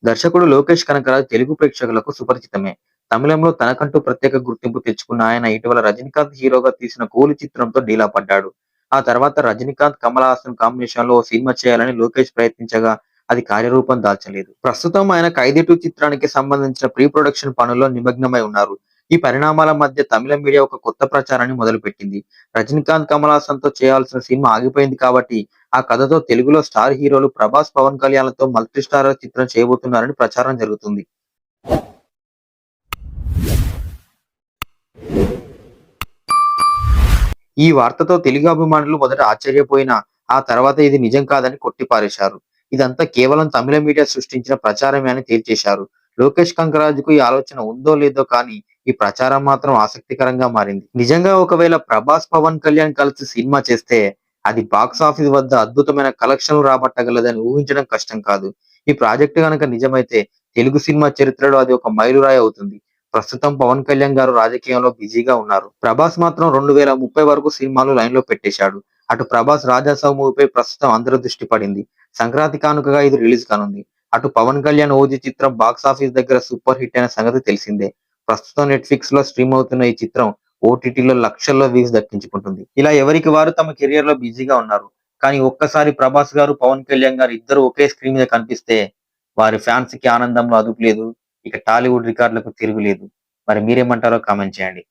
దర్శకుడు లోకేష్ కనకరాజ్ తెలుగు ప్రేక్షకులకు సుపరిచితమే. తమిళంలో తనకంటూ ప్రత్యేక గుర్తింపు తెచ్చుకున్న ఆయన ఇటీవల రజనీకాంత్ హీరోగా తీసిన 'కూలి' చిత్రంతో డీలా పడ్డాడు. ఆ తర్వాత రజనీకాంత్, కమల్ హాసన్ కాంబినేషన్‌లో ఓ సినిమా చేయాలని లోకేష్ ప్రయత్నించగా అది కార్యరూపం దాల్చలేదు. ప్రస్తుతం ఆయన 'ఖైదీ 2' చిత్రానికి సంబంధించిన ప్రీ ప్రొడక్షన్ పనుల్లో నిమగ్నమై ఉన్నారు. ఈ పరిణామాల మధ్య తమిళ మీడియా ఒక కొత్త ప్రచారాన్ని మొదలుపెట్టింది. రజనీకాంత్, కమల్ హాసన్‌తో చేయాల్సిన సినిమా ఆగిపోయింది కాబట్టి ఆ కథతో తెలుగులో స్టార్ హీరోలు ప్రభాస్, పవన్ కళ్యాణ్‌లతో మల్టీ స్టారర్ చిత్రం చేయబోతున్నారని ప్రచారం జరుగుతుంది. ఈ వార్తతో తెలుగు అభిమానులు మొదట ఆశ్చర్యపోయినా, ఆ తర్వాత ఇది నిజం కాదని కొట్టిపారేశారు. ఇదంతా కేవలం తమిళ మీడియా సృష్టించిన ప్రచారమే అని తేల్చేశారు. లోకేష్ కనగరాజుకు ఈ ఆలోచన ఉందో లేదో కానీ, ఈ ప్రచారం మాత్రం ఆసక్తికరంగా మారింది. నిజంగా ఒకవేళ ప్రభాస్, పవన్ కళ్యాణ్ కలిసి సినిమా చేస్తే, అది బాక్సాఫీస్ వద్ద అద్భుతమైన కలెక్షన్‌లు రాబట్టగలదని ఊహించడం కష్టం కాదు. ఈ ప్రాజెక్ట్ గనక నిజమైతే, తెలుగు సినిమా చరిత్రలో అది ఒక మైలురాయి అవుతుంది. ప్రస్తుతం పవన్ కళ్యాణ్ గారు రాజకీయంలో బిజీగా ఉన్నారు. ప్రభాస్ మాత్రం 2030 వరకు సినిమాలు లైన్‌లో పెట్టేశాడు. అటు ప్రభాస్ 'రాజాసాబ్' మూవీపై ప్రస్తుతం అందరి దృష్టి పడింది. సంక్రాంతి కానుకగా ఇది రిలీజ్ కానుంది. అటు పవన్ కళ్యాణ్ 'ఓజీ' చిత్రం బాక్సాఫీస్ దగ్గర సూపర్ హిట్ అయిన సంగతి తెలిసిందే. ప్రస్తుతం నెట్‌ఫ్లిక్స్‌లో స్ట్రీమ్ అవుతున్న ఈ చిత్రం ఓటీటీలో లక్షల్లో వ్యూస్ దక్కించుకుంటుంది. ఇలా ఎవరికి వారు తమ కెరియర్‌లో బిజీగా ఉన్నారు. కానీ ఒక్కసారి ప్రభాస్ గారు, పవన్ కళ్యాణ్ గారు ఇద్దరు ఒకే స్క్రీన్ మీద కనిపిస్తే వారి ఫ్యాన్స్‌కి ఆనందంలో అదుపు లేదు. ఇక టాలీవుడ్ రికార్డులకు తిరుగులేదు. మరి మీరేమంటారో కామెంట్ చేయండి.